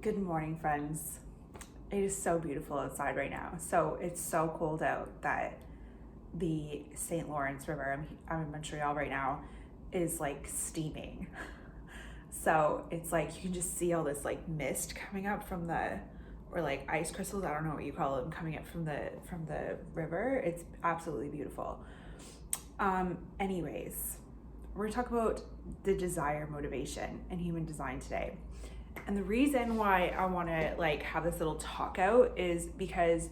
Good morning, friends. It is so beautiful outside right now. So it's so cold out that the St. Lawrence River, I'm in Montreal right now, is like steaming. So it's like you can just see all this like mist coming up from or like ice crystals, I don't know what you call them, coming up from the river. It's absolutely beautiful. Anyways, we're gonna talk about the desire, motivation, and human design today. And the reason why I want to like have this little talk out is because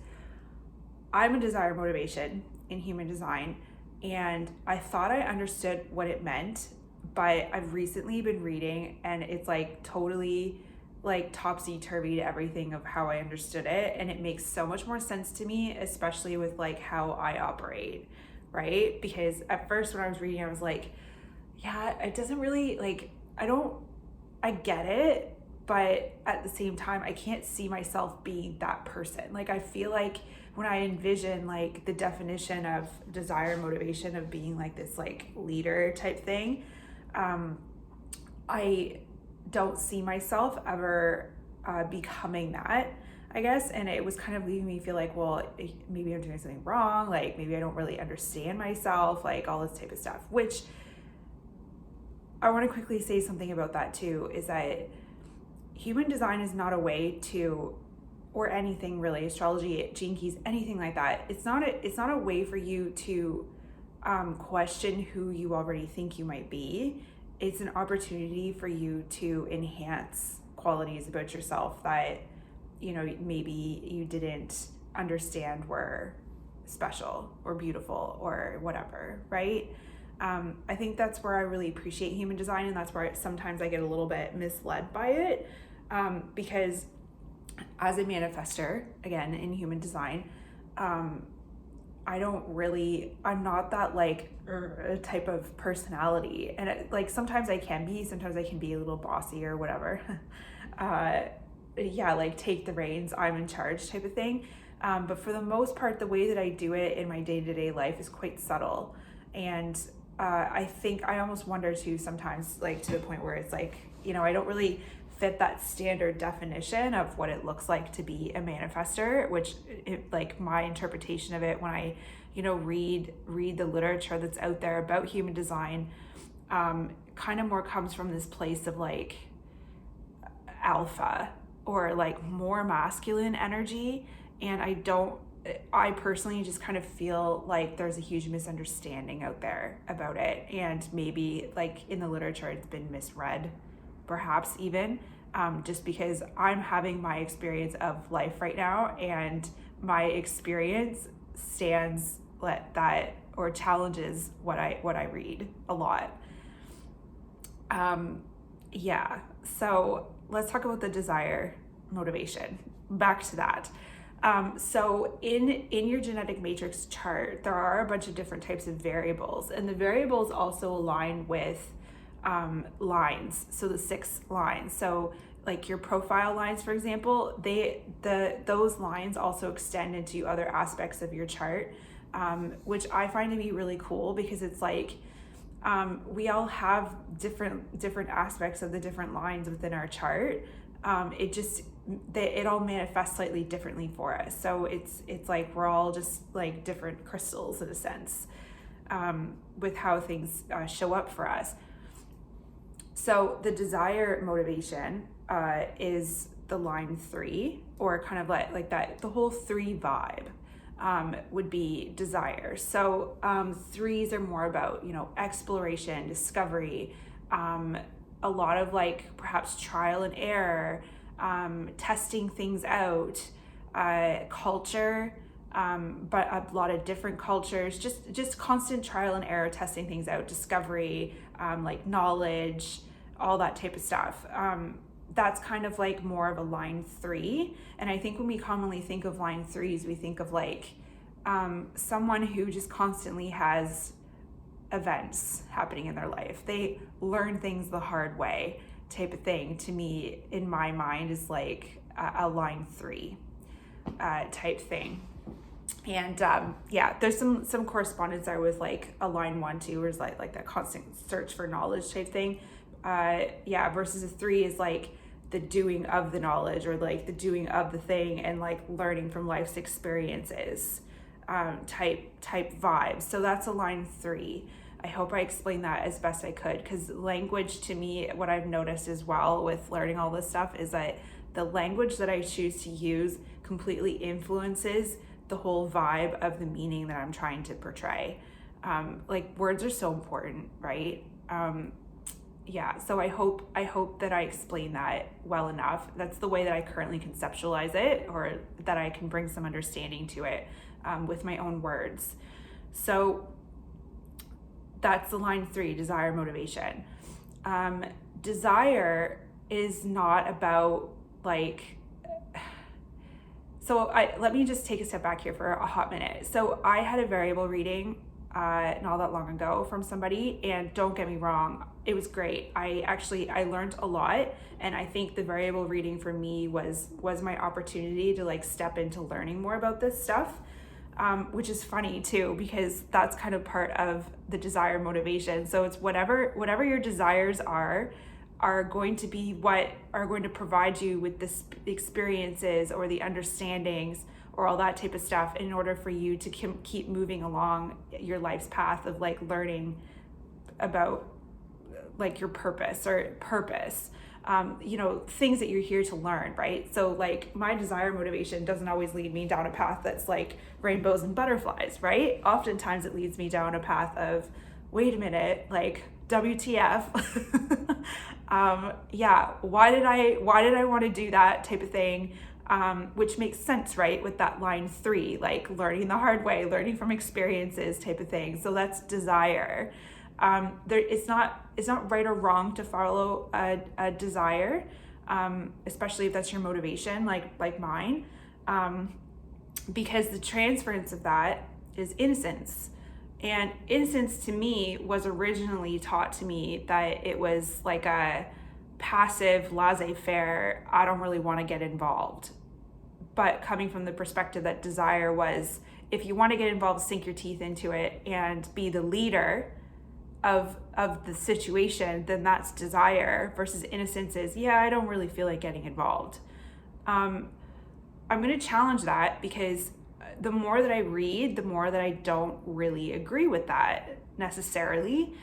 I'm a desire, motivation in human design, and I thought I understood what it meant, but I've recently been reading and it's like totally like topsy-turvy to everything of how I understood it, and it makes so much more sense to me, especially with like how I operate, right? Because at first when I was reading I was like, yeah, it doesn't really like, I get it, but at the same time, I can't see myself being that person. Like, I feel like when I envision like the definition of desire, motivation of being like this like leader type thing, I don't see myself ever becoming that, I guess. And it was kind of leaving me feel like, well, maybe I'm doing something wrong. Like maybe I don't really understand myself, like all this type of stuff, which I want to quickly say something about that too, is that human design is not a way to, or anything really, astrology, gene keys, anything like that. It's not a way for you to question who you already think you might be. It's an opportunity for you to enhance qualities about yourself that, you know, maybe you didn't understand were special or beautiful or whatever, right? I think that's where I really appreciate human design, and that's where sometimes I get a little bit misled by it, because as a manifester, again, in human design, I'm not that like type of personality, and like sometimes I can be a little bossy or whatever. Yeah, like take the reins, I'm in charge type of thing. But for the most part, the way that I do it in my day-to-day life is quite subtle. And I think I almost wonder too sometimes, like to the point where it's like, you know, I don't really fit that standard definition of what it looks like to be a manifester, which like my interpretation of it when I, you know, read the literature that's out there about human design, kind of more comes from this place of like alpha or like more masculine energy. And I personally just kind of feel like there's a huge misunderstanding out there about it, and maybe like in the literature it's been misread, perhaps even, just because I'm having my experience of life right now, and my experience stands that or challenges what I read a lot. Yeah, so let's talk about the desire, motivation. Back to that. So in your genetic matrix chart, there are a bunch of different types of variables, and the variables also align with lines. So the 6 lines. So like your profile lines, for example, those lines also extend into other aspects of your chart, which I find to be really cool, because it's like we all have different aspects of the different lines within our chart. It all manifests slightly differently for us. So it's like we're all just like different crystals in a sense, with how things show up for us. So the desire motivation is the line 3, or kind of like that, the whole 3 vibe would be desire. So 3s are more about, you know, exploration, discovery, a lot of like perhaps trial and error, testing things out, culture, but a lot of different cultures, just constant trial and error, testing things out, discovery, like knowledge, all that type of stuff. That's kind of like more of a line 3. And I think when we commonly think of line 3s, we think of like someone who just constantly has events happening in their life. They learn things the hard way type of thing. To me, in my mind, is like a line 3 type thing. And yeah, there's some correspondence there with like a line 1 too, where it's like that constant search for knowledge type thing. Yeah, versus a 3 is like the doing of the knowledge, or like the doing of the thing, and like learning from life's experiences, type vibe. So that's a line 3. I hope I explained that as best I could, because language, to me, what I've noticed as well with learning all this stuff is that the language that I choose to use completely influences the whole vibe of the meaning that I'm trying to portray. Like, words are so important, right? So I hope that I explain that well enough. That's the way that I currently conceptualize it, or that I can bring some understanding to it with my own words. So that's the line 3, desire, motivation. Desire is not about like, so let me just take a step back here for a hot minute. So I had a variable reading not that long ago from somebody, and don't get me wrong, it was great. I learned a lot, and I think the variable reading for me was my opportunity to like step into learning more about this stuff, which is funny too, because that's kind of part of the desire motivation. So it's whatever your desires are going to be what are going to provide you with the experiences or the understandings or all that type of stuff in order for you to keep moving along your life's path of like learning about like your purpose, things that you're here to learn, right? So like my desire motivation doesn't always lead me down a path that's like rainbows and butterflies, right? Oftentimes it leads me down a path of, wait a minute, like WTF? Why did I want to do that type of thing? Which makes sense, right? With that line 3, like learning the hard way, learning from experiences type of thing. So that's desire. It's not right or wrong to follow a desire, especially if that's your motivation, like mine, because the transference of that is innocence. And innocence to me was originally taught to me that it was like a passive, laissez-faire, I don't really want to get involved. But coming from the perspective that desire was, if you want to get involved, sink your teeth into it and be the leader of the situation, then that's desire, versus innocence is, I don't really feel like getting involved. I'm going to challenge that, because the more that I read, the more that I don't really agree with that necessarily.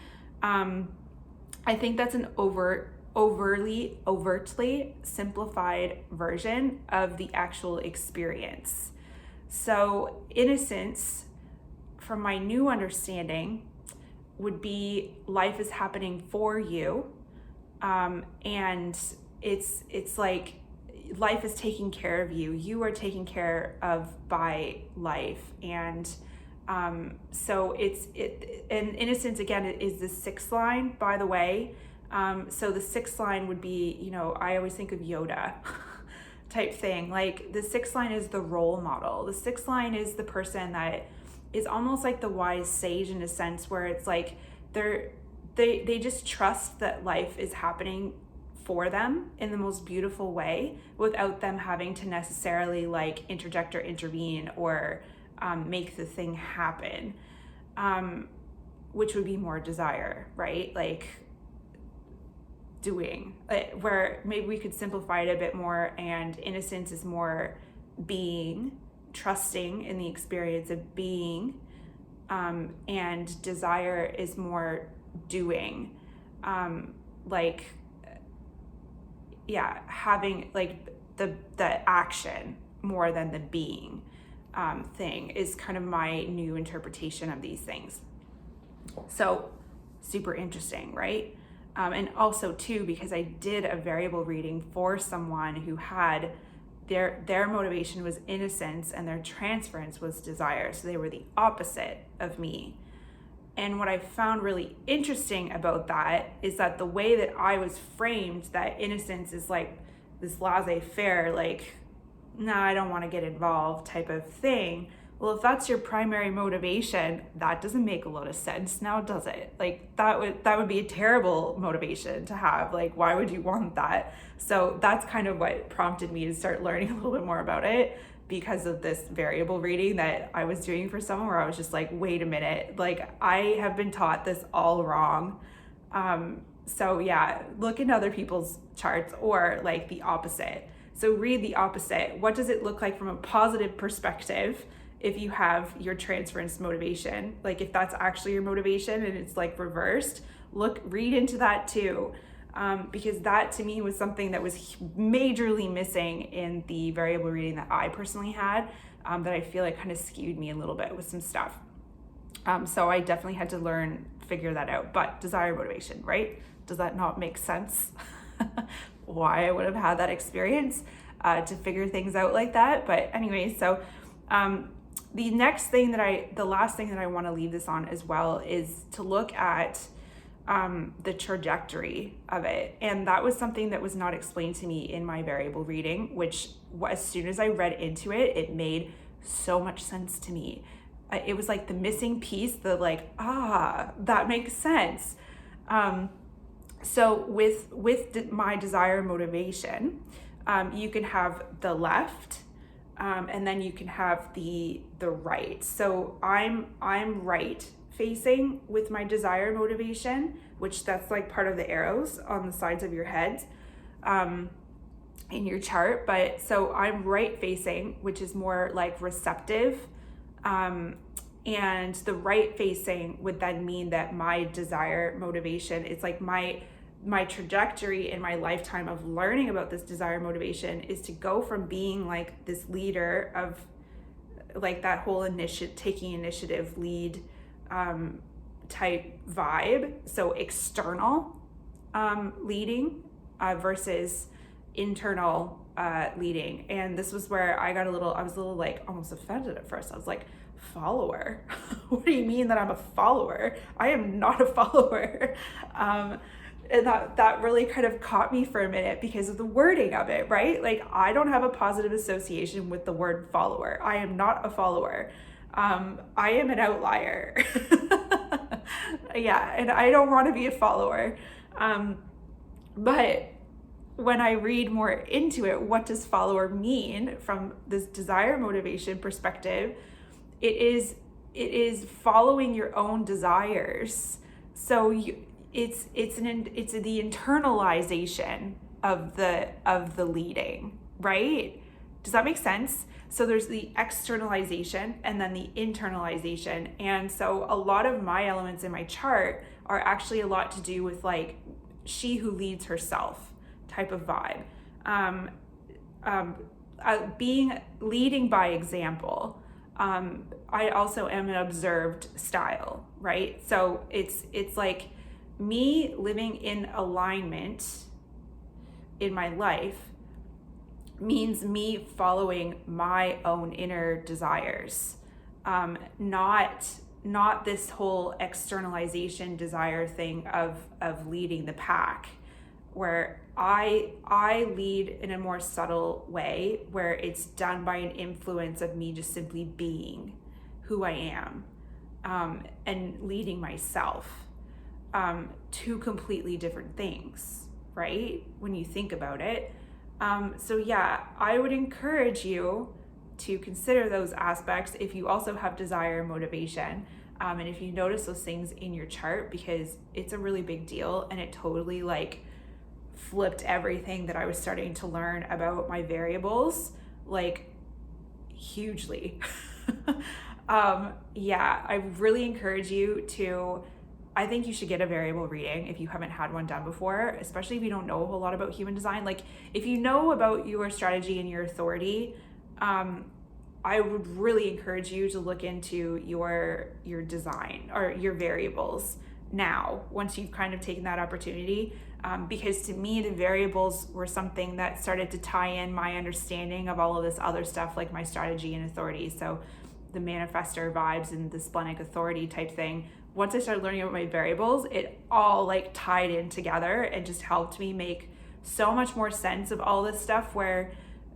I think that's an overtly simplified version of the actual experience. So innocence, from my new understanding, would be life is happening for you, and it's like life is taking care of you. You are taken care of by life, and so and innocence again is the 6th line, by the way. So the 6th line would be, I always think of Yoda type thing. Like the 6th line is the role model. The 6th line is the person that is almost like the wise sage, in a sense where it's like they just trust that life is happening for them in the most beautiful way, without them having to necessarily like interject or intervene or make the thing happen, which would be more desire, right? Like doing, where maybe we could simplify it a bit more, and innocence is more being, trusting in the experience of being, and desire is more doing, having like the action more than the being thing is kind of my new interpretation of these things. So super interesting, right? And also too, because I did a variable reading for someone who had their motivation was innocence and their transference was desire. So they were the opposite of me. And what I found really interesting about that is that the way that I was framed, that innocence is like this laissez-faire, like, nah, I don't want to get involved type of thing. Well, if that's your primary motivation, that doesn't make a lot of sense now, does it? Like that would be a terrible motivation to have. Like, why would you want that? So that's kind of what prompted me to start learning a little bit more about it, because of this variable reading that I was doing for someone, where I was just like, wait a minute, like I have been taught this all wrong. So yeah, look into other people's charts, or like the opposite. So read the opposite. What does it look like from a positive perspective if you have your transference motivation? Like if that's actually your motivation and it's like reversed, read into that too. Because that to me was something that was majorly missing in the variable reading that I personally had, that I feel like kind of skewed me a little bit with some stuff. So I definitely had to figure that out. But desire motivation, right? Does that not make sense? Why I would have had that experience to figure things out like that. But anyway, so the last thing that I want to leave this on as well is to look at the trajectory of it. And that was something that was not explained to me in my variable reading, which as soon as I read into it, it made so much sense to me. It was like the missing piece, that makes sense. So with my desire motivation, you can have the left, and then you can have the right. So I'm right facing with my desire motivation, which that's like part of the arrows on the sides of your head in your chart. But so I'm right facing, which is more like receptive. And the right facing would then mean that my desire motivation, it's like my trajectory in my lifetime of learning about this desire motivation is to go from being like this leader of like that whole taking initiative lead type vibe. So external leading versus internal leading. And this was where I was a little like almost offended at first. I was like, follower? What do you mean that I'm a follower? I am not a follower. And that really kind of caught me for a minute because of the wording of it, right? Like I don't have a positive association with the word follower. I am not a follower. I am an outlier. Yeah, and I don't want to be a follower. But when I read more into it, what does follower mean from this desire motivation perspective? It is following your own desires. So it's the internalization of the leading, right? Does that make sense? So there's the externalization and then the internalization. And so a lot of my elements in my chart are actually a lot to do with like she who leads herself type of vibe. Leading by example. I also am an observed style, right? So it's like me living in alignment in my life means me following my own inner desires, not this whole externalization desire thing of leading the pack, where I lead in a more subtle way, where it's done by an influence of me just simply being who I am, and leading myself. Two completely different things, right? When you think about it. So yeah, I would encourage you to consider those aspects if you also have desire and motivation. And if you notice those things in your chart, because it's a really big deal and it totally like flipped everything that I was starting to learn about my variables, like hugely. Yeah, I really encourage you to, I think you should get a variable reading if you haven't had one done before, especially if you don't know a whole lot about human design. Like if you know about your strategy and your authority, I would really encourage you to look into your design or your variables now, once you've kind of taken that opportunity. Because to me, the variables were something that started to tie in my understanding of all of this other stuff, like my strategy and authority. So the manifestor vibes and the splenic authority type thing. Once I started learning about my variables, it all like tied in together and just helped me make so much more sense of all this stuff when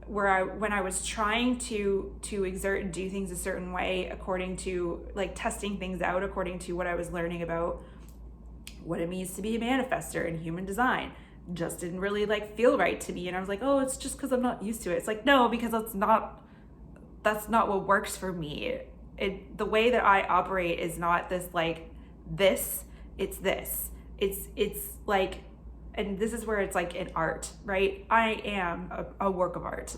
I was trying to exert and do things a certain way, according to like testing things out according to what I was learning about what it means to be a manifestor in human design, just didn't really like feel right to me. And I was like, oh, it's just because I'm not used to it. It's like, no, because that's not what works for me. The way that I operate is not this like this, it's this. it's like, and this is where it's like in art, right? I am a work of art.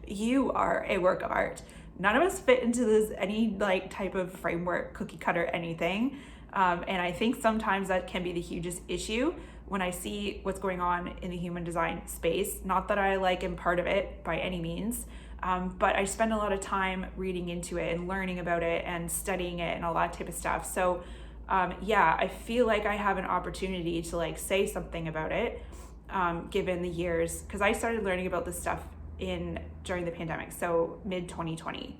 You are a work of art. None of us fit into this any like type of framework, cookie cutter, anything. And I think sometimes that can be the hugest issue when I see what's going on in the human design space. Not that I like am part of it by any means, but I spend a lot of time reading into it and learning about it and studying it and all that type of stuff. So yeah, I feel like I have an opportunity to like say something about it, given the years, because I started learning about this stuff during the pandemic, so mid 2020.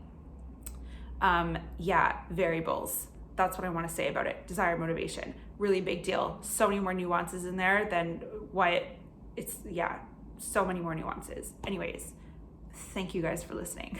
Yeah, variables. That's what I want to say about it. Desire, motivation, really big deal. So many more nuances in there than what it's, yeah, so many more nuances. Anyways, thank you guys for listening.